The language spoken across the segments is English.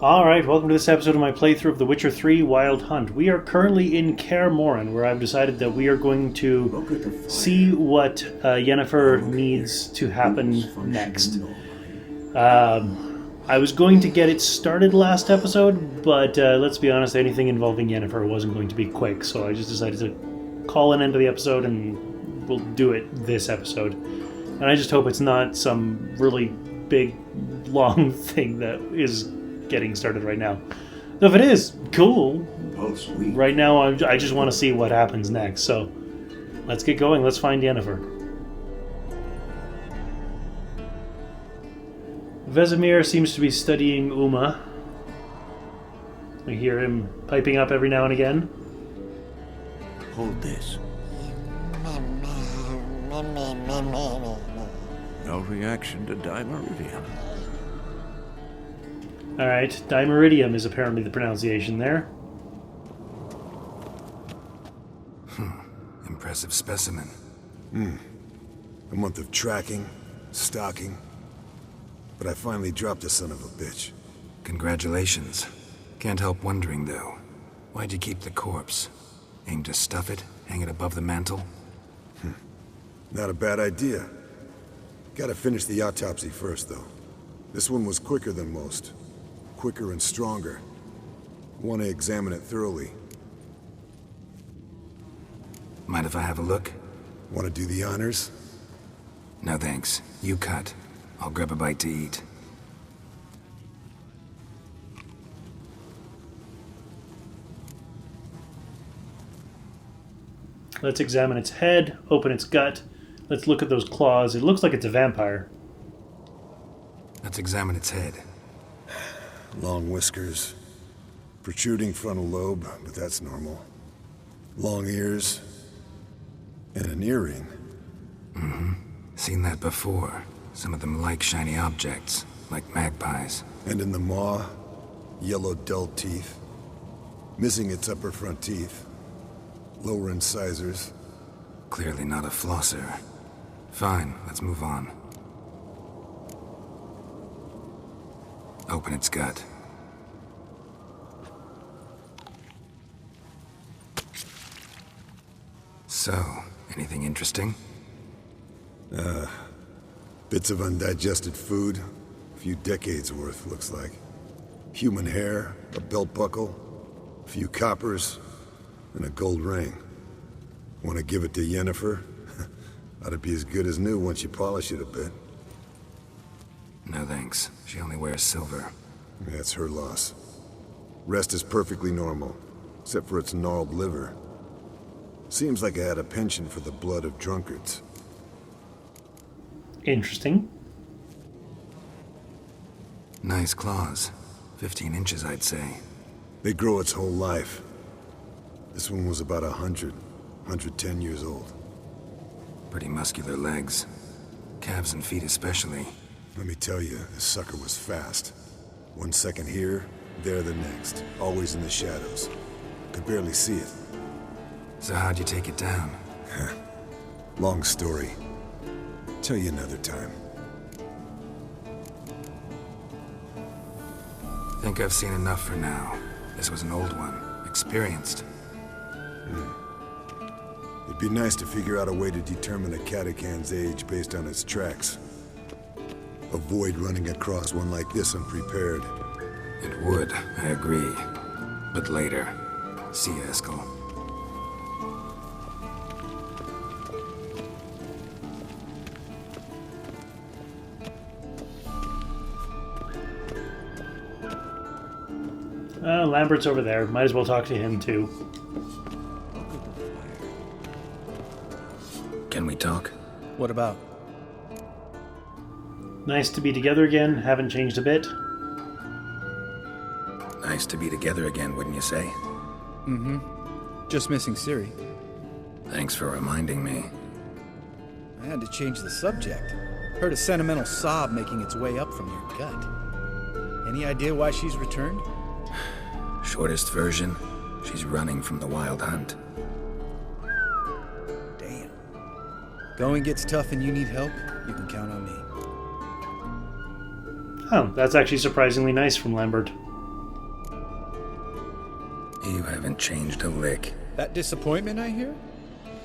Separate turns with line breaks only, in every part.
Alright, welcome to this episode of my playthrough of The Witcher 3 Wild Hunt. We are currently in Kaer Morhen, where I've decided that we are going to see what Yennefer needs to happen next. I was going to get it started last episode, but let's be honest, anything involving Yennefer wasn't going to be quick, so I just decided to call an end to the episode and we'll do it this episode. And I just hope it's not some really big, long thing that is getting started right now. So if it is, cool.
Oh, sweet.
Right now, I just want to see what happens next. So let's get going. Let's find Yennefer. Vesemir seems to be studying Uma. I hear him piping up every now and again.
Hold this. No reaction to dimeridium.
Alright, dimeridium is apparently the pronunciation there.
Impressive specimen.
A month of tracking, stalking. But I finally dropped the son of a bitch.
Congratulations. Can't help wondering, though. Why'd you keep the corpse? Aim to stuff it? Hang it above the mantle?
Not a bad idea. Gotta finish the autopsy first, though. This one was quicker than most. Quicker and stronger. Want to examine it thoroughly.
Mind if I have a look?
Want to do the honors?
No thanks. You cut. I'll grab a bite to eat.
Let's examine its head, open its gut. Let's look at those claws. It looks like it's a vampire.
Let's examine its head.
Long whiskers. Protruding frontal lobe, but that's normal. Long ears. And an earring.
Seen that before. Some of them like shiny objects, like magpies.
And in the maw, yellow dull teeth. Missing its upper front teeth. Lower incisors.
Clearly not a flosser. Fine, let's move on. Open its gut. So, anything interesting?
Bits of undigested food. A few decades worth, looks like. Human hair, a belt buckle, a few coppers, and a gold ring. Want to give it to Yennefer? Ought to be as good as new once you polish it a bit.
No thanks. She only wears silver.
That's her loss. Rest is perfectly normal, except for its gnarled liver. Seems like I had a penchant for the blood of drunkards.
Interesting.
Nice claws. 15 inches, I'd say.
They grow its whole life. This one was about 110 years old.
Pretty muscular legs. Calves and feet especially.
Let me tell you, this sucker was fast. 1 second here, there the next. Always in the shadows. Could barely see it.
So how'd you take it down?
Long story. Tell you another time.
Think I've seen enough for now. This was an old one. Experienced.
It'd be nice to figure out a way to determine a catacan's age based on its tracks. Avoid running across one like this unprepared.
It would, I agree. But later. See you, Eskel.
Lambert's over there. Might as well talk to him, too.
Can we talk?
What about?
Nice to be together again. Haven't changed a bit.
Nice to be together again, wouldn't you say?
Just missing Ciri.
Thanks for reminding me.
I had to change the subject. Heard a sentimental sob making its way up from your gut. Any idea why she's returned?
Shortest version, she's running from the Wild Hunt.
Damn. Going gets tough and you need help, you can count on me.
Oh, that's actually surprisingly nice from Lambert.
haven't changed a lick.
That disappointment I hear?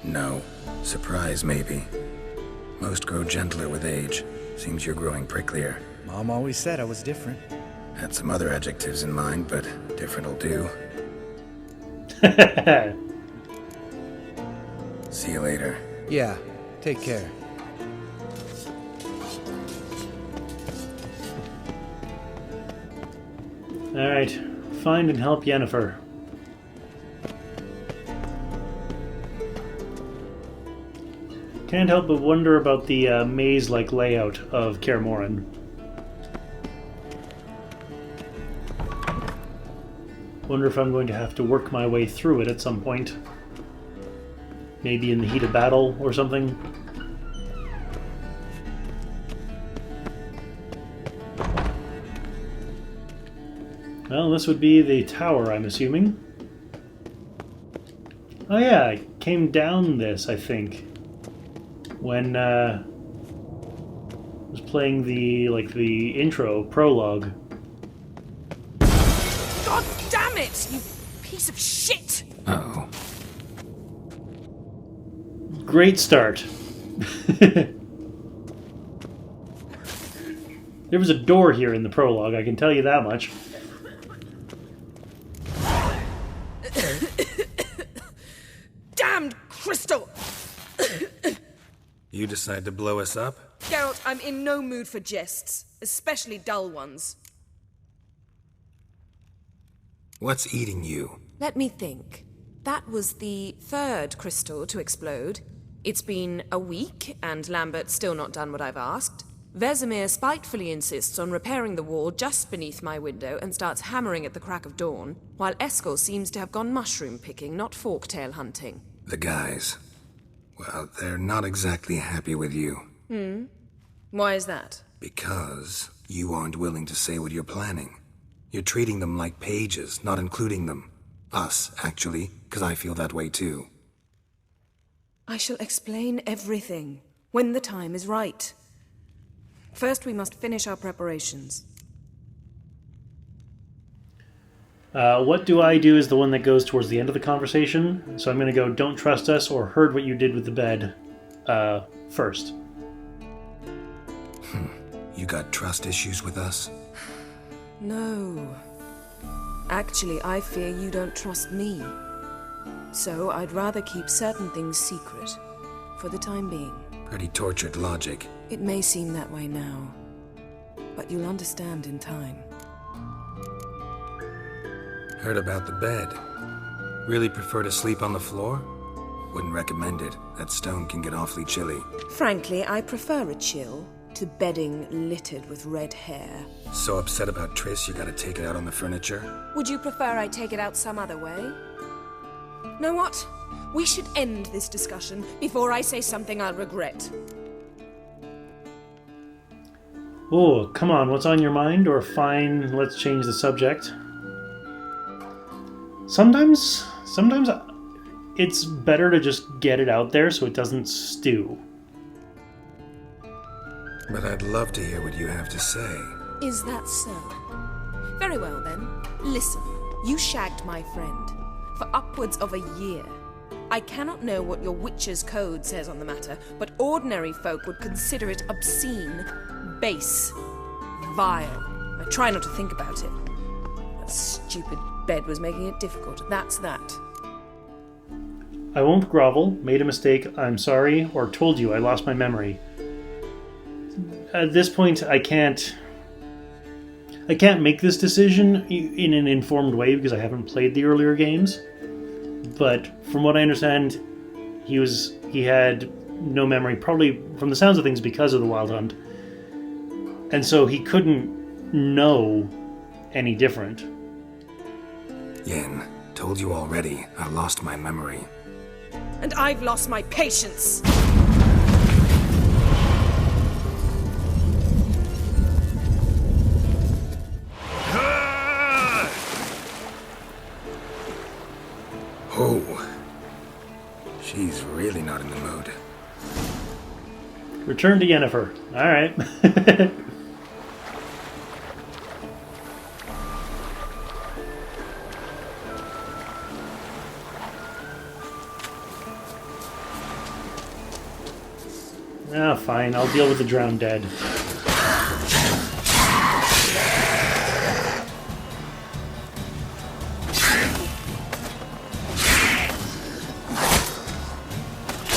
No. Surprise, maybe. Most grow gentler with age. Seems you're growing pricklier.
Mom always said I was different.
Had some other adjectives in mind, but different'll do. See you later.
Yeah, take care.
Alright, find and help Yennefer. Can't help but wonder about the maze-like layout of Kaer Morhen. Wonder if I'm going to have to work my way through it at some point. Maybe in the heat of battle or something. Well, this would be the tower, I'm assuming. Oh yeah, I came down this, I think, when I was playing the intro prologue.
God damn it, you piece of shit!
Uh-oh.
Great start. There was a door here in the prologue, I can tell you that much.
Damned crystal!
You decide to blow us up?
Geralt, I'm in no mood for jests, especially dull ones.
What's eating you?
Let me think. That was the third crystal to explode. It's been a week, and Lambert's still not done what I've asked. Vesemir spitefully insists on repairing the wall just beneath my window and starts hammering at the crack of dawn, while Eskel seems to have gone mushroom picking, not forktail hunting.
The guys. Well, they're not exactly happy with you.
Why is that?
Because you aren't willing to say what you're planning. You're treating them like pages, not including them. Us, actually, because I feel that way too.
I shall explain everything, when the time is right. First, we must finish our preparations.
What do I do is the one that goes towards the end of the conversation. So I'm going to go, don't trust us or heard what you did with the bed first.
You got trust issues with us?
No. Actually, I fear you don't trust me. So I'd rather keep certain things secret, for the time being.
Pretty tortured logic.
It may seem that way now, but you'll understand in time.
Heard about the bed. Really prefer to sleep on the floor? Wouldn't recommend it. That stone can get awfully chilly.
Frankly, I prefer a chill to bedding littered with red hair.
So upset about Triss you gotta take it out on the furniture?
Would you prefer I take it out some other way? Know what? We should end this discussion before I say something I'll regret.
Oh, come on, what's on your mind? Or fine, let's change the subject. Sometimes it's better to just get it out there so it doesn't stew.
But I'd love to hear what you have to say.
Is that so? Very well then. Listen, you shagged my friend for upwards of a year. I cannot know what your witch's code says on the matter, but ordinary folk would consider it obscene, base, vile. I try not to think about it. That stupid bed was making it difficult. That's that.
I won't grovel, made a mistake, I'm sorry, or told you I lost my memory. At this point, I can't make this decision in an informed way because I haven't played the earlier games. But from what I understand, he had no memory, probably from the sounds of things because of the Wild Hunt. And so he couldn't know any different.
Yen, told you already, I lost my memory.
And I've lost my patience!
Oh. She's really not in the mood.
Return to Yennefer. Alright. fine. I'll deal with the drowned dead.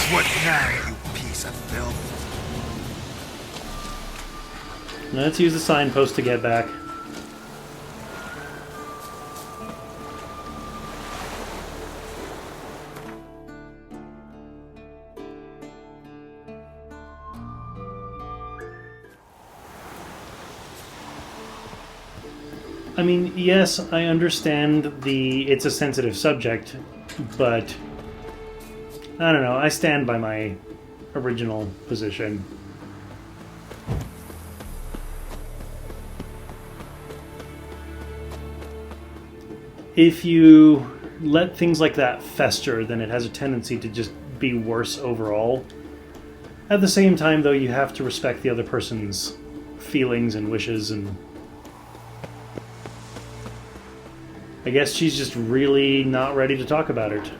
What now, you piece of filth?
Let's use the signpost to get back. I mean, yes, I understand it's a sensitive subject, but I don't know, I stand by my original position. If you let things like that fester, then it has a tendency to just be worse overall. At the same time, though, you have to respect the other person's feelings and wishes, and I guess she's just really not ready to talk about it.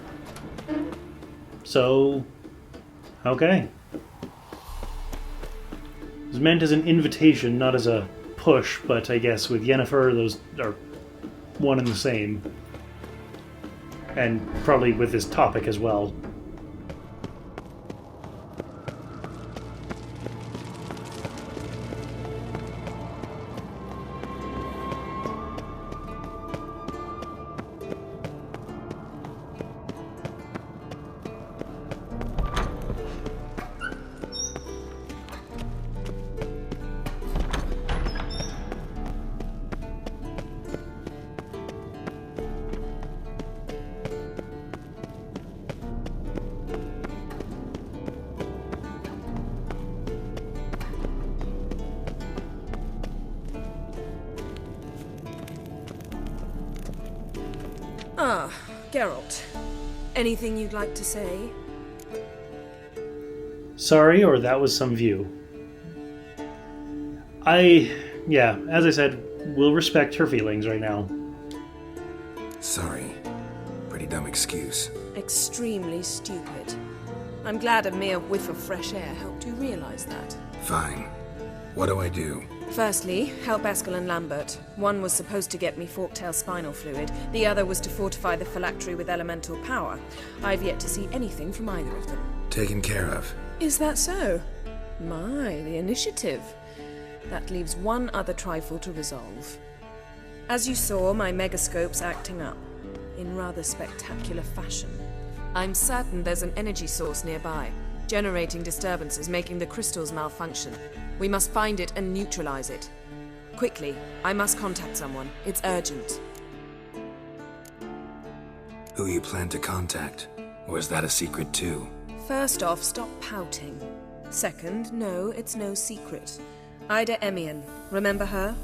So, okay. It was meant as an invitation, not as a push, but I guess with Yennefer, those are one and the same. And probably with this topic as well.
Ah, Geralt. Anything you'd like to say?
Sorry, or that was some view. Yeah, as I said, we'll respect her feelings right now.
Sorry. Pretty dumb excuse.
Extremely stupid. I'm glad a mere whiff of fresh air helped you realize that.
Fine. What do I do?
Firstly, help Eskel and Lambert. One was supposed to get me forktail spinal fluid, the other was to fortify the phylactery with elemental power. I've yet to see anything from either of them.
Taken care of.
Is that so? My, the initiative. That leaves one other trifle to resolve. As you saw, my megascope's acting up, in rather spectacular fashion. I'm certain there's an energy source nearby, generating disturbances, making the crystals malfunction. We must find it and neutralize it. Quickly, I must contact someone. It's urgent.
Who you plan to contact? Or is that a secret too?
First off, stop pouting. Second, no, it's no secret. Ida Emean. Remember her?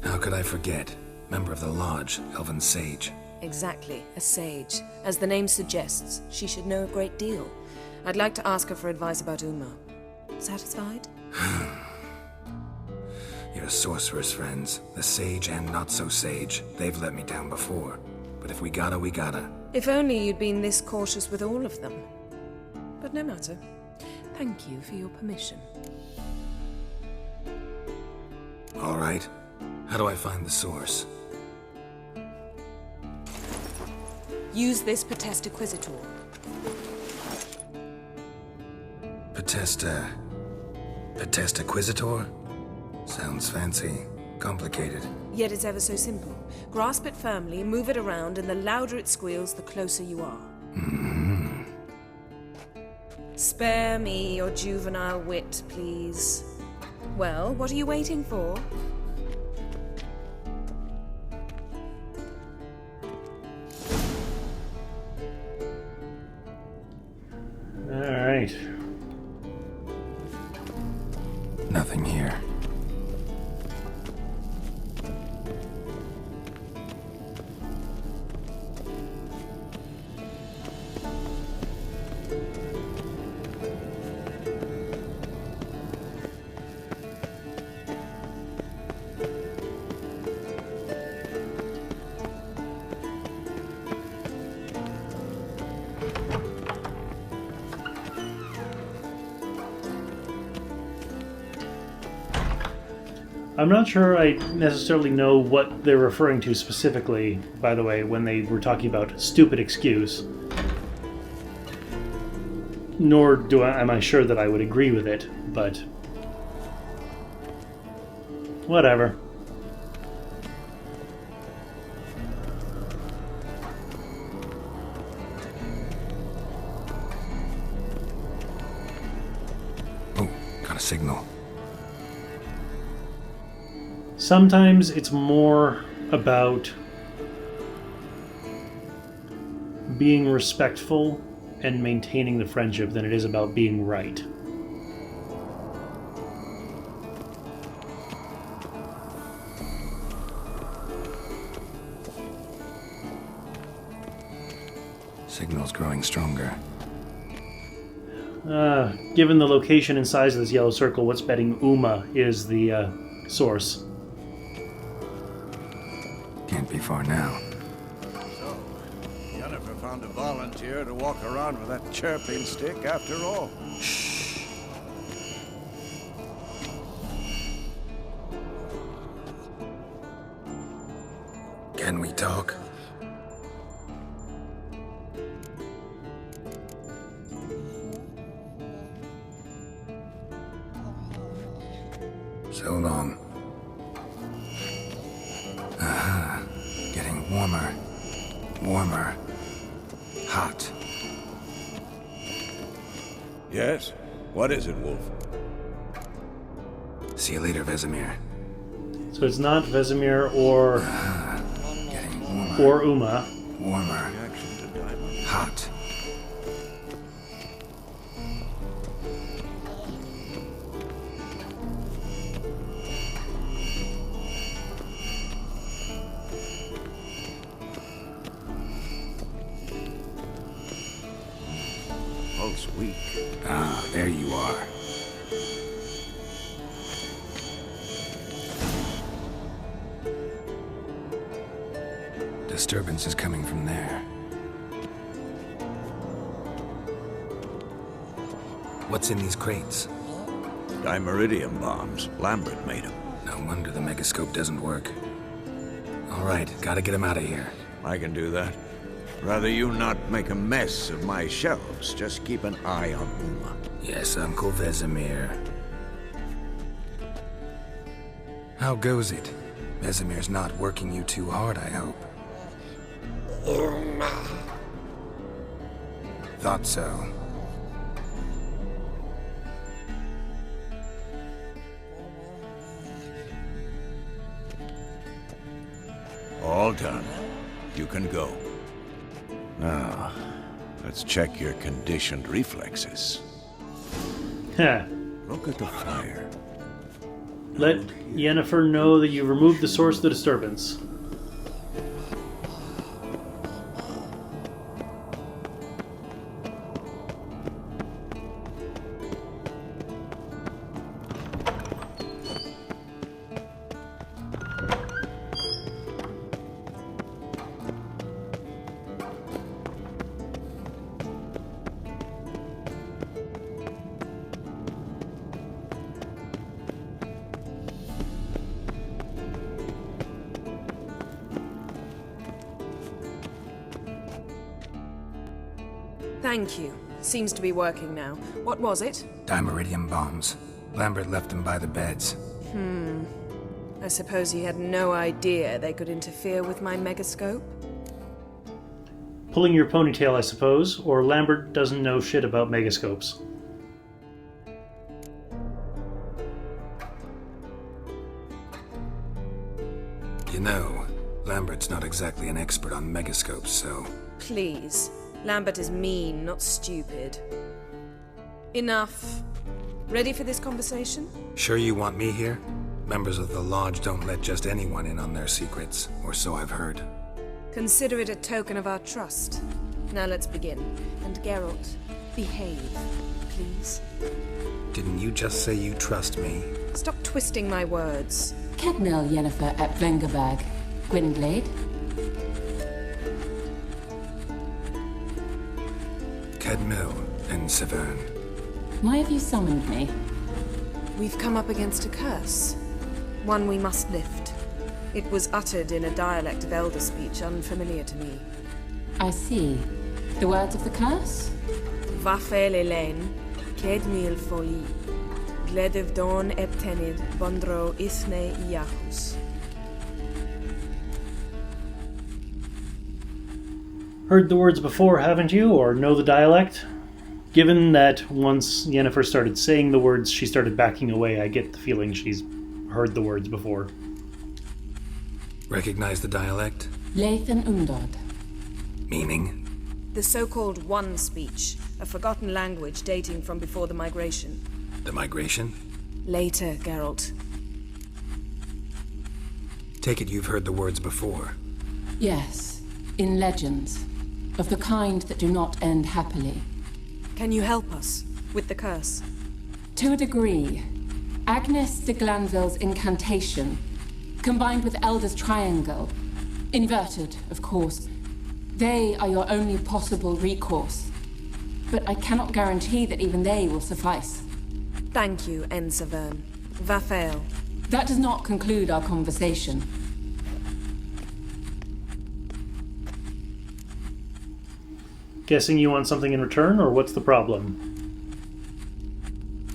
How could I forget? Member of the Lodge, Elven Sage.
Exactly, a sage. As the name suggests, she should know a great deal. I'd like to ask her for advice about Uma. Satisfied?
Your sorceress friends, the sage and not so sage, they've let me down before. But if we gotta, we gotta.
If only you'd been this cautious with all of them. But no matter. Thank you for your permission.
All right. How do I find the source?
Use this Potestaquizitor.
Potestaquizitor? Sounds fancy. Complicated.
Yet it's ever so simple. Grasp it firmly, move it around, and the louder it squeals, the closer you are.
Mm-hmm.
Spare me your juvenile wit, please. Well, what are you waiting for?
All right.
Nothing here.
I'm not sure I necessarily know what they're referring to specifically, by the way, when they were talking about stupid excuse. Nor am I sure that I would agree with it, but whatever.
Oh, got a signal.
Sometimes it's more about being respectful and maintaining the friendship than it is about being right.
Signal's growing stronger.
Given the location and size of this yellow circle, what's betting Uma is the source?
Can't be far now.
So, Yennefer found a volunteer to walk around with that chirping stick after all.
Can we talk? So long. Getting warmer. Warmer. Hot.
Yes? What is it, Wolf?
See you later, Vesemir.
So it's not Vesemir or
Getting warmer.
Uma.
Warmer.
Reaction to diamond.
Hot.
Pulse weak.
Ah, there you are. Disturbance is coming from there. What's in these crates?
Dimeridium bombs. Lambert made them.
No wonder the megascope doesn't work. All right, gotta get him out of here.
I can do that. Rather you not make a mess of my shelves. Just keep an eye on Uma.
Yes, Uncle Vesemir. How goes it? Vesemir's not working you too hard, I hope. Thought so.
All done. You can go. Now, let's check your conditioned reflexes.
Heh.
Look at the fire.
Let Yennefer know that you've removed the source of the disturbance.
Thank you. Seems to be working now. What was it?
Dimeridium bombs. Lambert left them by the beds.
I suppose he had no idea they could interfere with my megascope?
Pulling your ponytail, I suppose, or Lambert doesn't know shit about megascopes.
You know, Lambert's not exactly an expert on megascopes, so...
Please. Lambert is mean, not stupid. Enough. Ready for this conversation?
Sure you want me here? Members of the Lodge don't let just anyone in on their secrets, or so I've heard.
Consider it a token of our trust. Now let's begin. And Geralt, behave, please.
Didn't you just say you trust me?
Stop twisting my words.
Cadnell Yennefer at Vengerberg. Gwynblade.
Cadmel and Severn.
Why have you summoned me?
We've come up against a curse. One we must lift. It was uttered in a dialect of elder speech unfamiliar to me.
I see. The words of the curse?
Vafel Elaine, Ked mil foli, Gledev don eptenid, Bondro isne iachus.
Heard the words before, haven't you, or know the dialect? Given that once Yennefer started saying the words, she started backing away, I get the feeling she's heard the words before.
Recognize the dialect?
Lathan Undod.
Meaning?
The so-called One speech, a forgotten language dating from before the migration.
The migration?
Later, Geralt.
Take it you've heard the words before.
Yes, in legends. Of the kind that do not end happily.
Can you help us with the curse?
To a degree. Agnes de Glanville's incantation, combined with Elder's triangle, inverted, of course, they are your only possible recourse. But I cannot guarantee that even they will suffice.
Thank you, Ensavern. Vafael.
That does not conclude our conversation.
Guessing you want something in return, or what's the problem?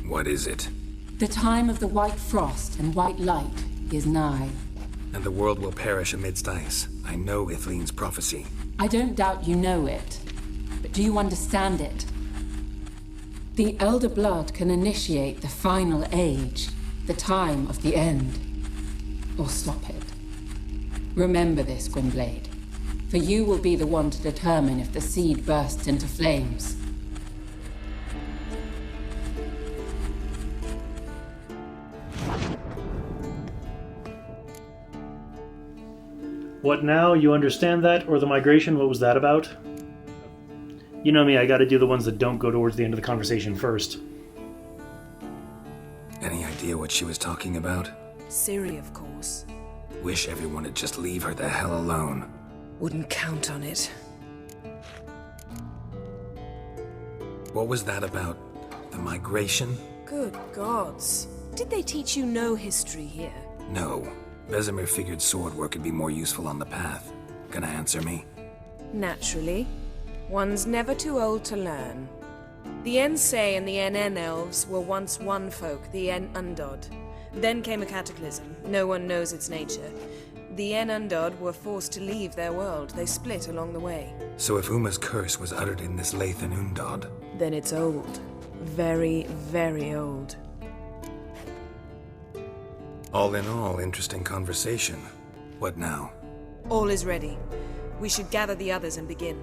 What is it?
The time of the white frost and white light is nigh.
And the world will perish amidst ice. I know Ithleen's prophecy.
I don't doubt you know it, but do you understand it? The Elder Blood can initiate the final age, the time of the end, or stop it. Remember this, Gwynblade, for you will be the one to determine if the seed bursts into flames.
What now? You understand that? Or the migration? What was that about? You know me, I gotta do the ones that don't go towards the end of the conversation first.
Any idea what she was talking about?
Ciri, of course.
Wish everyone would just leave her the hell alone.
Wouldn't count on it.
What was that about? The migration?
Good gods. Did they teach you no history here?
No. Vesemir figured sword work would be more useful on the path. Gonna answer me?
Naturally. One's never too old to learn. The Ensei and the NN elves were once one folk, the En Undod. Then came a cataclysm. No one knows its nature. The En Undod were forced to leave their world. They split along the way.
So if Uma's curse was uttered in this Lathan Undod...
Then it's old. Very, very old.
All in all, interesting conversation. What now?
All is ready. We should gather the others and begin.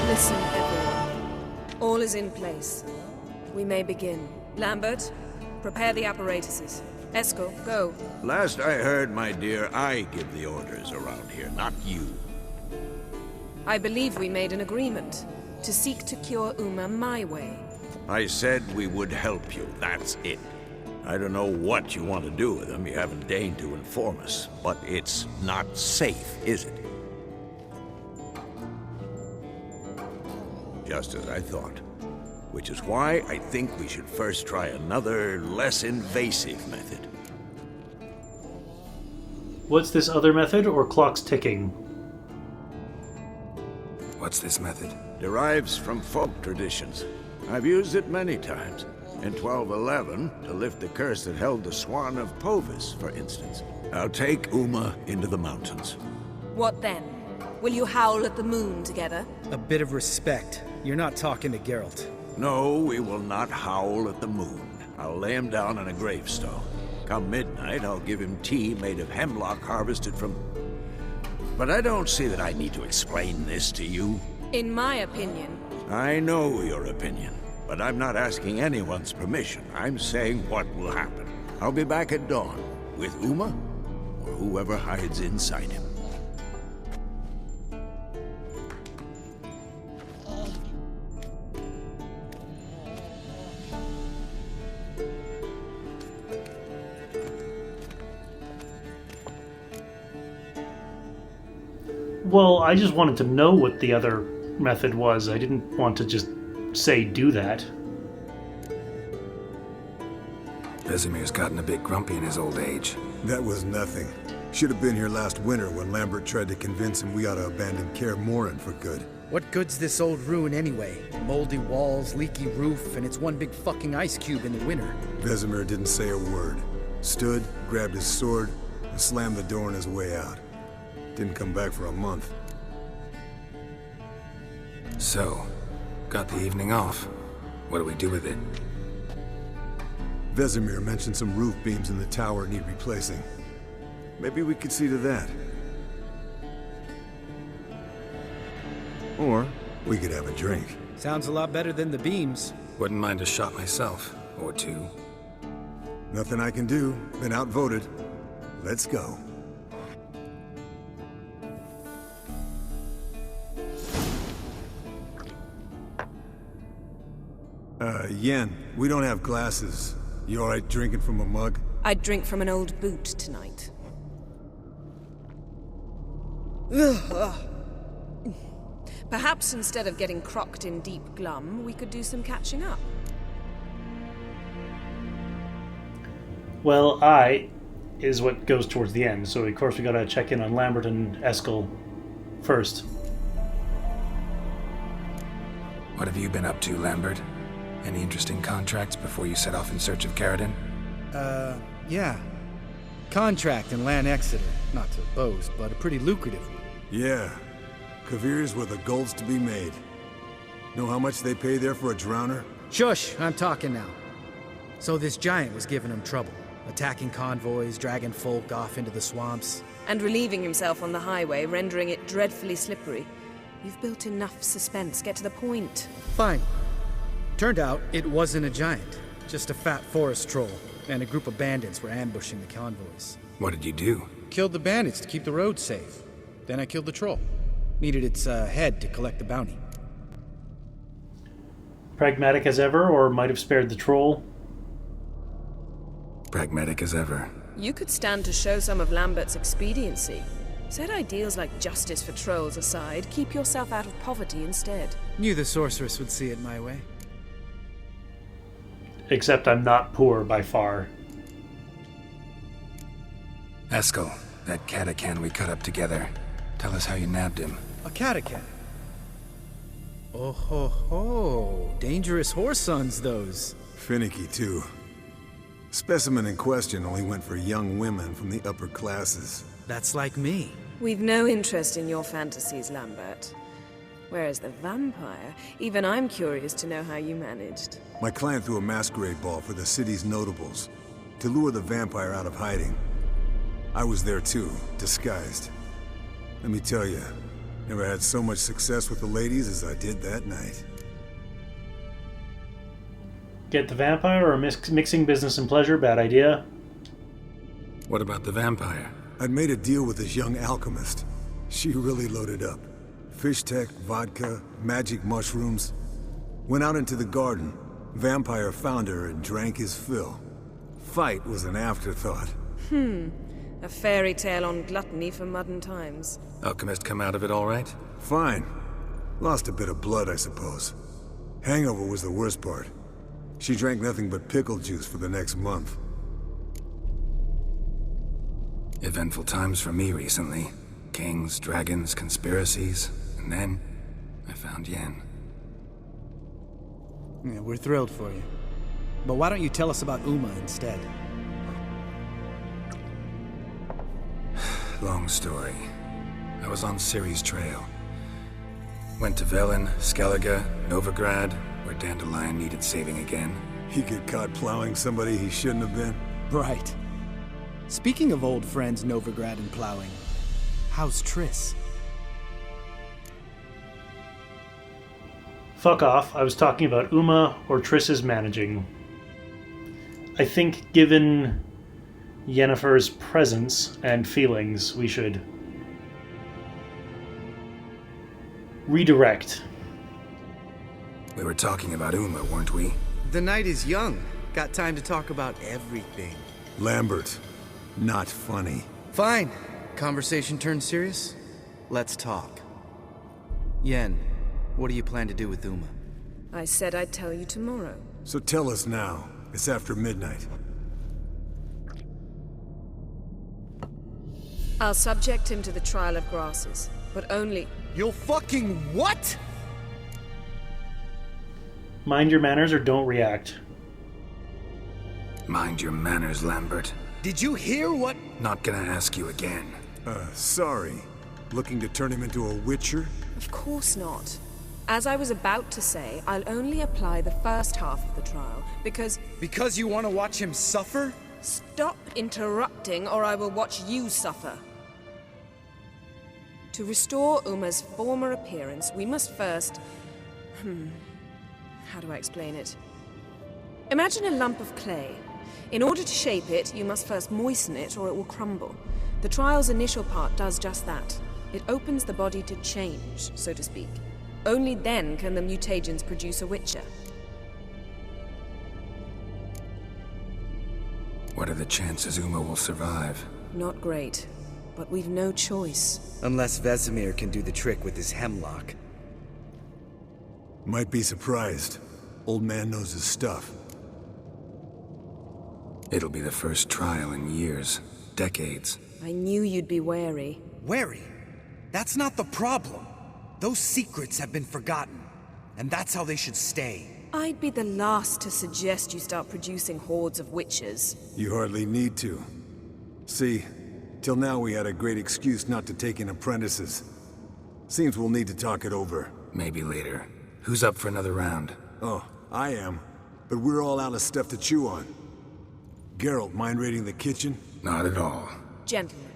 Listen, everyone. All is in place. We may begin. Lambert, prepare the apparatuses. Eskel, go.
Last I heard, my dear, I give the orders around here, not you.
I believe we made an agreement to seek to cure Uma my way.
I said we would help you, that's it. I don't know what you want to do with them, you haven't deigned to inform us, but it's not safe, is it? Just as I thought. Which is why I think we should first try another, less invasive method.
What's this other method, or clock's ticking?
What's this method?
Derives from folk traditions. I've used it many times. In 1211, to lift the curse that held the Swan of Povis, for instance. I'll take Uma into the mountains.
What then? Will you howl at the moon together?
A bit of respect. You're not talking to Geralt.
No, we will not howl at the moon. I'll lay him down in a gravestone. Come midnight, I'll give him tea made of hemlock harvested from... But I don't see that I need to explain this to you.
In my opinion...
I know your opinion, but I'm not asking anyone's permission. I'm saying what will happen. I'll be back at dawn, with Uma, or whoever hides inside him.
Well, I just wanted to know what the other method was. I didn't want to just say do that.
Vesemir's gotten a bit grumpy in his old age.
That was nothing. Should have been here last winter when Lambert tried to convince him we ought to abandon Kaer Morhen for good.
What good's this old ruin anyway? Moldy walls, leaky roof, and it's one big fucking ice cube in the winter.
Vesemir didn't say a word. Stood, grabbed his sword, and slammed the door on his way out. Didn't come back for a month.
So, got the evening off. What do we do with it?
Vesemir mentioned some roof beams in the tower need replacing. Maybe we could see to that. Or we could have a drink.
Sounds a lot better than the beams.
Wouldn't mind a shot myself, or two.
Nothing I can do. Been outvoted. Let's go. Yen, we don't have glasses. You alright drinking from a mug?
I'd drink from an old boot tonight. Perhaps instead of getting crocked in deep glum, we could do some catching up.
Well, I is what goes towards the end, so of course we gotta check in on Lambert and Eskel first.
What have you been up to, Lambert? Any interesting contracts before you set off in search of Caradon?
Yeah. Contract in Lan Exeter. Not to boast, but a pretty lucrative one.
Yeah. Kavir's where the gold's to be made. Know how much they pay there for a drowner?
Shush, I'm talking now. So this giant was giving him trouble. Attacking convoys, dragging folk off into the swamps.
And relieving himself on the highway, rendering it dreadfully slippery. You've built enough suspense. Get to the point.
Fine. Turned out, it wasn't a giant. Just a fat forest troll. And a group of bandits were ambushing the convoys.
What did you do?
Killed the bandits to keep the road safe. Then I killed the troll. Needed its head to collect the bounty.
Pragmatic as ever, or might have spared the troll?
Pragmatic as ever.
You could stand to show some of Lambert's expediency. Set ideals like justice for trolls aside, keep yourself out of poverty instead.
Knew the sorceress would see it my way.
Except I'm not poor by far.
Eskel, that catacan we cut up together. Tell us how you nabbed him.
A catacan? Oh ho ho. Dangerous horse sons, those.
Finicky, too. Specimen in question only went for young women from the upper classes.
That's like me.
We've no interest in your fantasies, Lambert. Whereas the vampire, even I'm curious to know how you managed.
My client threw a masquerade ball for the city's notables to lure the vampire out of hiding. I was there too, disguised. Let me tell you, never had so much success with the ladies as I did that night.
Get the vampire or mixing business and pleasure? Bad idea.
What about the vampire?
I'd made a deal with this young alchemist. She really loaded up. Fish tech, vodka, magic mushrooms. Went out into the garden. Vampire found her and drank his fill. Fight was an afterthought.
A fairy tale on gluttony for modern times.
Alchemist come out of it all right?
Fine. Lost a bit of blood, I suppose. Hangover was the worst part. She drank nothing but pickle juice for the next month.
Eventful times for me recently. Kings, dragons, conspiracies. And then, I found Yen.
Yeah, we're thrilled for you. But why don't you tell us about Uma instead?
Long story. I was on Ciri's trail. Went to Velen, Skellige, Novigrad, where Dandelion needed saving again.
He get caught plowing somebody he shouldn't have been.
Right. Speaking of old friends Novigrad and plowing, how's Triss?
Fuck off. I was talking about Uma or Triss's managing. I think given Yennefer's presence and feelings, we should redirect.
We were talking about Uma, weren't we?
The night is young. Got time to talk about everything.
Lambert. Not funny.
Fine. Conversation turned serious? Let's talk. Yen, What do you plan to do with Uma?
I said I'd tell you tomorrow.
So tell us now. It's after midnight.
I'll subject him to the trial of grasses, but only...
You'll fucking what?
Mind your manners or don't react.
Mind your manners, Lambert.
Did you hear what?
Not gonna ask you again.
Sorry. Looking to turn him into a witcher?
Of course not. As I was about to say, I'll only apply the first half of the trial, because...
Because you want to watch him suffer?
Stop interrupting, or I will watch you suffer. To restore Uma's former appearance, we must first... How do I explain it? Imagine a lump of clay. In order to shape it, you must first moisten it, or it will crumble. The trial's initial part does just that. It opens the body to change, so to speak. Only then can the mutagens produce a witcher.
What are the chances Uma will survive?
Not great, but we've no choice.
Unless Vesemir can do the trick with his hemlock.
Might be surprised. Old man knows his stuff.
It'll be the first trial in years. Decades.
I knew you'd be wary.
Wary? That's not the problem. Those secrets have been forgotten, and that's how they should stay.
I'd be the last to suggest you start producing hordes of witches.
You hardly need to. See, till now we had a great excuse not to take in apprentices. Seems we'll need to talk it over.
Maybe later. Who's up for another round?
Oh, I am. But we're all out of stuff to chew on. Geralt, mind raiding the kitchen?
Not at all.
Gentlemen,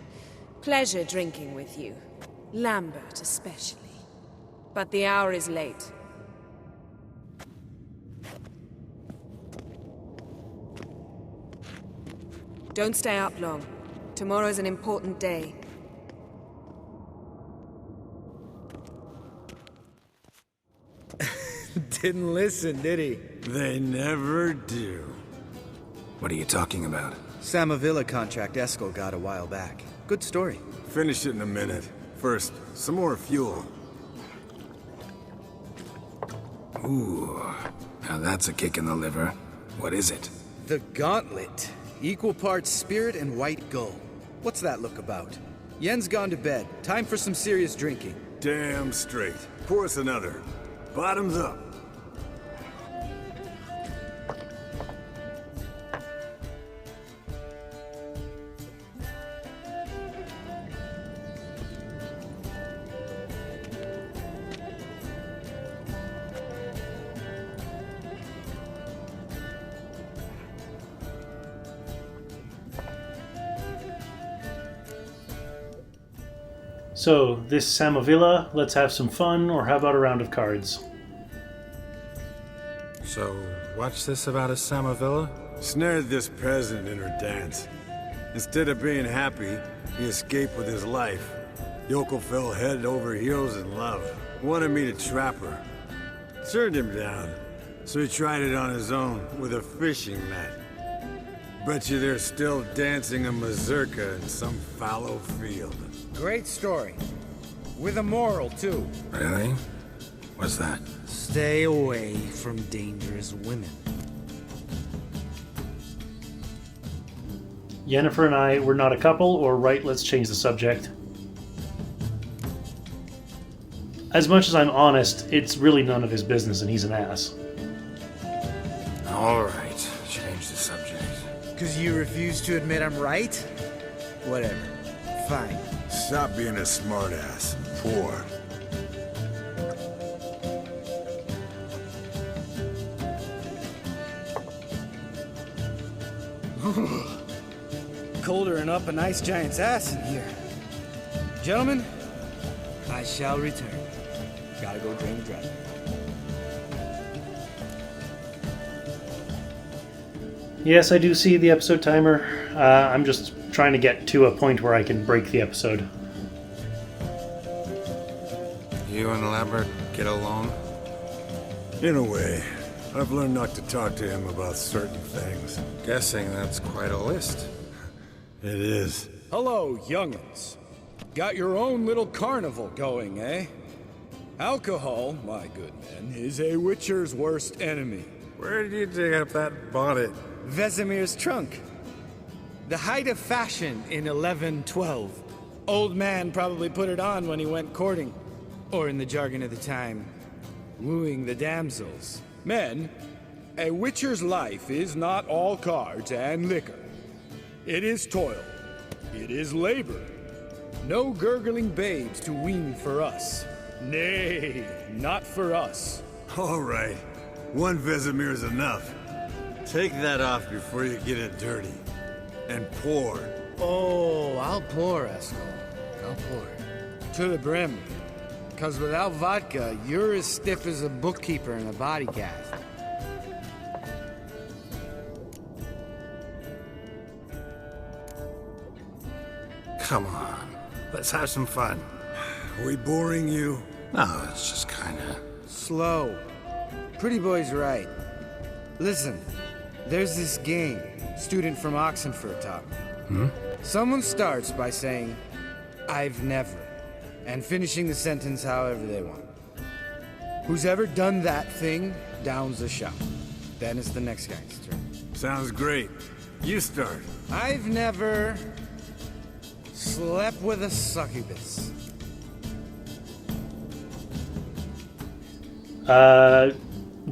pleasure drinking with you. Lambert especially. But the hour is late. Don't stay up long. Tomorrow's an important day.
Didn't listen, did he?
They never do.
What are you talking about?
Samavilla contract Eskel got a while back. Good story.
Finish it in a minute. First, some more fuel.
Ooh, now that's a kick in the liver. What is it?
The Gauntlet. Equal parts spirit and white gull. What's that look about? Yen's gone to bed. Time for some serious drinking.
Damn straight. Pour us another. Bottoms up.
So, this Samavilla, let's have some fun, or how about a round of cards?
So, what's this about a Samavilla?
Snared this peasant in her dance. Instead of being happy, he escaped with his life. Yokel fell head over heels in love. Wanted me to trap her. Turned him down. So he tried it on his own with a fishing net. Bet you they're still dancing a mazurka in some fallow field.
Great story. With a moral, too.
Really? What's that?
Stay away from dangerous women.
Yennefer and I, we're not a couple, or right, let's change the subject. As much as I'm honest, it's really none of his business and he's an ass.
Alright, change the subject.
Because you refuse to admit I'm right? Whatever. Fine.
Stop being a smartass. Poor.
Colder and up a nice giant's ass in here. Gentlemen, I shall return. Gotta go drain the dragon.
Yes, I do see the episode timer. I'm just trying to get to a point where I can break the episode.
You and Lambert get along?
In a way. I've learned not to talk to him about certain things.
Guessing that's quite a list.
It is.
Hello, young'uns. Got your own little carnival going, eh?
Alcohol, my good man, is a witcher's worst enemy.
Where did you dig up that bonnet?
Vesemir's trunk. The height of fashion in 1112. Old man probably put it on when he went courting. Or in the jargon of the time, wooing the damsels. Men, a witcher's life is not all cards and liquor. It is toil. It is labor. No gurgling babes to wean for us. Nay, not for us.
All right. One Vesemir is enough. Take that off before you get it dirty. And pour.
Oh, I'll pour, Eskel. I'll pour. To the brim. 'Cause without vodka, you're as stiff as a bookkeeper in a body cast.
Come on. Let's have some fun.
Are we boring you?
No, it's just kinda...
Slow. Pretty boy's right. Listen, there's this game student from Oxenford taught me. Someone starts by saying, I've never, and finishing the sentence however they want. Who's ever done that thing downs the shot. Then it's the next guy's turn.
Sounds great. You start.
I've never slept with a succubus.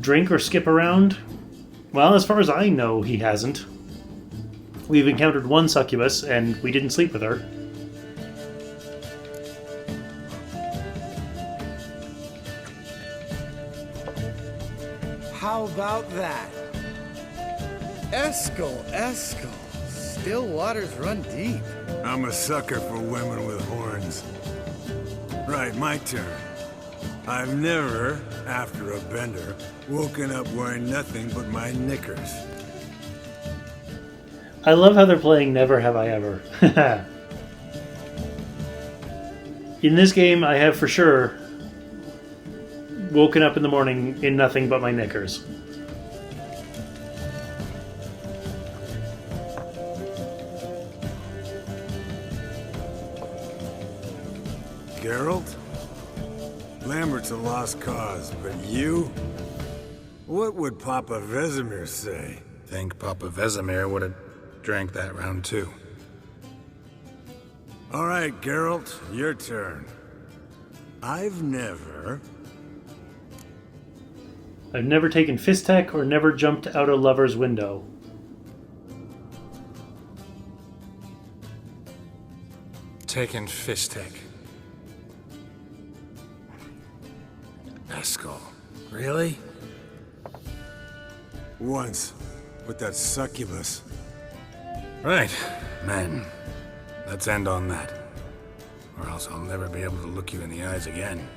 Drink or skip around? Well, as far as I know, he hasn't. We've encountered one succubus, and we didn't sleep with her.
How about that? Eskel. Still waters run deep.
I'm a sucker for women with horns. Right, my turn. I've never, after a bender, woken up wearing nothing but my knickers.
I love how they're playing Never Have I Ever. In this game, I have for sure woken up in the morning in nothing but my knickers.
Geralt? Lambert's a lost cause, but you? What would Papa Vesemir say?
Think Papa Vesemir would have drank that round too.
All right, Geralt, your turn. I've never
taken fist tech or never jumped out a lover's window.
Taken fist tech. Eskel. Really?
once with that succubus.
Right, men. Let's end on that. Or else I'll never be able to look you in the eyes again.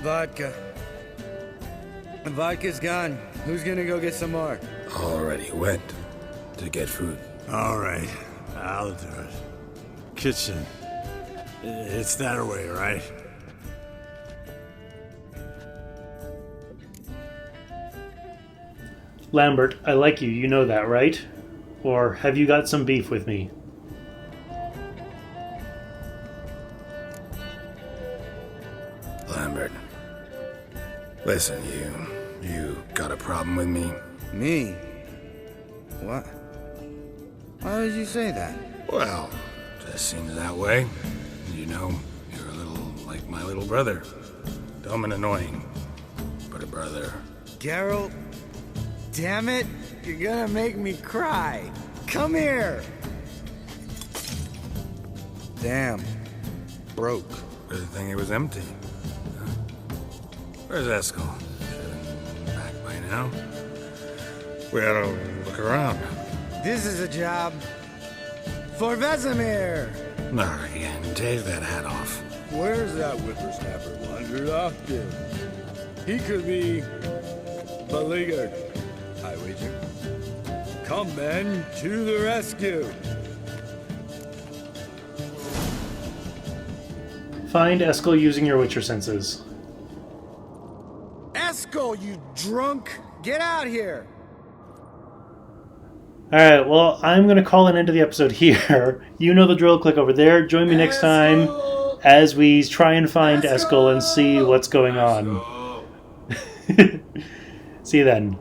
Vodka. The vodka's gone. Who's gonna go get some more?
Already went to get food.
All right, I'll do it. Kitchen. It's that way, right?
Lambert, I like you, you know that, right? Or have you got some beef with me?
Lambert. Listen, you got a problem with me?
Me? What? Why did you say that?
Well, just seems that way. You know, you're a little like my little brother. Dumb and annoying, but a brother.
Geralt, damn it, you're gonna make me cry. Come here. Damn. Broke.
Good thing it was empty. Huh? Where's Eskel? Should been back by now. We ought to look around.
This is a job for Vesemir.
Not again. Take that hat off.
Where's that whippersnapper wandered off to? He could be beleaguered, I wager. Come, men, to the rescue.
Find Eskel using your Witcher senses.
Eskel, you drunk! Get out here!
Alright, well, I'm going to call an end to the episode here. You know the drill. Click over there. Join me next time. as we try and find Eskel and see what's going on. See you then.